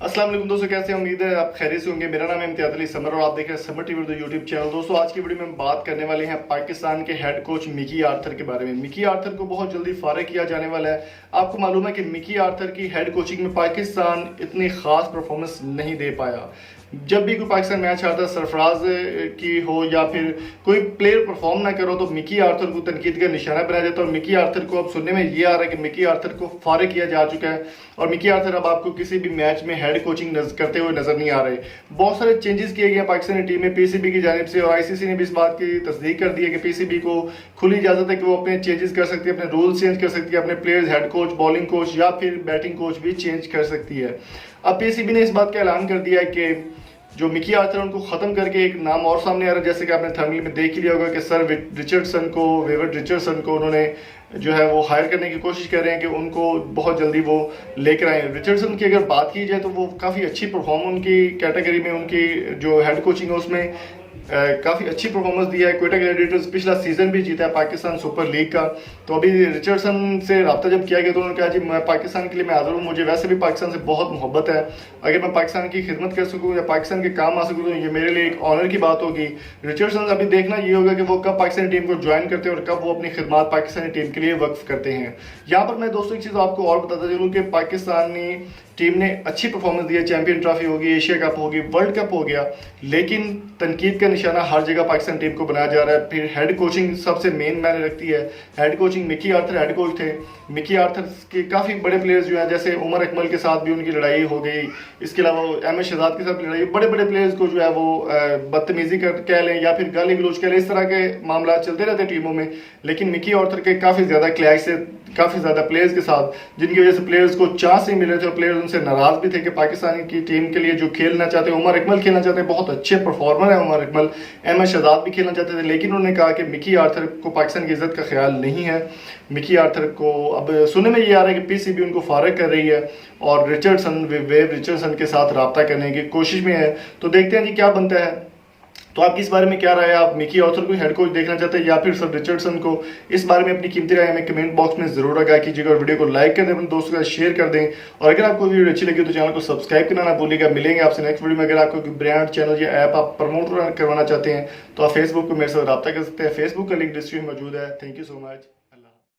अस्सलाम वालेकुम दोस्तों, कैसे हैं? उम्मीद है आप खैरियत से होंगे। मेरा नाम है इम्तियाज अली समर और आप देख रहे हैं समर टीवी यूट्यूब चैनल। दोस्तों, आज की वीडियो में हम बात करने वाले हैं पाकिस्तान के हेड कोच मिकी आर्थर के बारे में। मिकी आर्थर को बहुत जल्दी फारिग किया जाने वाला है। आपको मालूम है कि मिकी आर्थर की हेड कोचिंग में पाकिस्तान इतनी खास परफॉर्मेंस नहीं दे पाया। जब भी कोई पाकिस्तान मैच हारता है, सरफराज की हो या फिर कोई प्लेयर परफॉर्म ना करो, तो मिकी आर्थर को तनकीद का निशाना बनाया जाता है। और मिकी आर्थर को अब सुनने में ये आ रहा है कि मिकी आर्थर को फारिग किया जा चुका है और मिकी आर्थर अब आपको किसी भी मैच में हेड कोचिंग करते हुए नजर नहीं आ रहे। बहुत सारे चेंजेस किए गए हैं पाकिस्तानी टीम में पीसीबी की जानिब से, और आईसीसी ने भी इस बात की तस्दीक कर दी है कि पीसीबी को खुली इजाजत है कि वो अपने चेंजेस कर सकती है, अपने रूल चेंज कर सकती है, अपने players, head coach, bowling coach या फिर बैटिंग कोच भी चेंज कर सकती है। अब पीसीबी ने इस बात का ऐलान कर दिया है कि जो मिकी आर्थर उनको खत्म करके एक नाम और सामने आ रहा है। जैसे कि आपने थंबनेल में देख ही लिया होगा कि सर रिचर्डसन को, वेवर्ड रिचर्डसन को उन्होंने जो है वो हायर करने की कोशिश कर रहे हैं कि उनको बहुत जल्दी वो लेकर आए। रिचर्डसन की अगर बात की जाए तो वो काफ़ी अच्छी परफॉर्म उनकी कैटेगरी में, उनकी जो हेड कोचिंग है उसमें काफ़ी अच्छी परफॉर्मेंस दी है। क्वेटा ग्लैडिएटर्स पिछला सीजन भी जीता है पाकिस्तान सुपर लीग का। तो अभी रिचर्डसन से रब्ता जब किया गया तो उन्होंने कहा जी मैं पाकिस्तान के लिए मैं हाजिर हूँ, मुझे वैसे भी पाकिस्तान से बहुत मोहब्बत है, अगर मैं पाकिस्तान की खिदमत कर सकूँ या पाकिस्तान के काम आ सकूँ तो ये मेरे लिए एक ऑनर की बात होगी। रिचर्डसन अभी देखना ये होगा कि वो कब पाकिस्तानी टीम को ज्वाइन करते हैं और कब वो अपनी खिदमत पाकिस्तानी टीम के लिए वक्फ करते हैं। यहाँ पर मैं दोस्तों एक चीज़ आपको और बताता चलूँ कि पाकिस्तानी टीम ने अच्छी परफॉर्मेंस दी है। चैंपियन ट्रॉफी होगी, एशिया कप होगी, वर्ल्ड कप हो गया, लेकिन तनकीद का निशाना हर जगह पाकिस्तान टीम को बनाया जा रहा है। फिर हेड कोचिंग सबसे मेन मायने रखती है। Head coaching Mickey Arthur head coach थे। मिकी आर्थर के काफ़ी बड़े प्लेयर्स जो हैं, जैसे उमर अकमल के साथ भी उनकी लड़ाई हो गई, इसके अलावा अहमद शहजाद के साथ भी लड़ाई, बड़े बड़े प्लेयर्स को जो है वो बदतमीजी कह लें या फिर गाली गलोच कह लें, इस तरह के मामला चलते रहते हैं टीमों में। लेकिन मिकी आर्थर के काफ़ी ज़्यादा क्लैश से काफ़ी ज़्यादा प्लेयर्स के साथ, जिनकी वजह से प्लेयर्स को चांस नहीं मिल रहे थे और प्लेयर्स उनसे नाराज़ भी थे कि पाकिस्तान की टीम के लिए जो खेलना चाहते हैं, उमर अकमल खेलना चाहते हैं, बहुत अच्छे परफॉर्मर है उमर अकमल, अहमद शहजाद भी खेलना चाहते थे, लेकिन उन्होंने कहा कि मिकी आर्थर को पाकिस्तान की इज्जत का ख्याल नहीं है। मिकी आर्थर को अब सुनने में ये आ रहा है कि पीसीबी उनको फारिग कर रही है और रिचर्डसन के साथ रब्ता करने की कोशिश में है। तो देखते हैं जी क्या बनता है। तो आपकी इस बारे में क्या राय है? आप मिकी आर्थर को हेड कोच देखना चाहते हैं या फिर सर रिचर्डसन को? इस बारे में अपनी कीमती राय हमें कमेंट बॉक्स में जरूर आगाह कीजिएगा और वीडियो को लाइक कर दें, अपने दोस्तों के साथ शेयर कर दें। और अगर आपको वीडियो अच्छी लगी तो चैनल को सब्सक्राइब करना ना भूलिएगा। मिलेंगे आपसे नेक्स्ट वीडियो में। अगर आपको कोई ब्रांड, चैनल या ऐप आप प्रमोट करवाना चाहते हैं तो आप फेसबुक पर मेरे साथ रब्ता कर सकते हैं। फेसबुक का लिंक डिस्क्रिप्शन में मौजूद है। Thank you so much.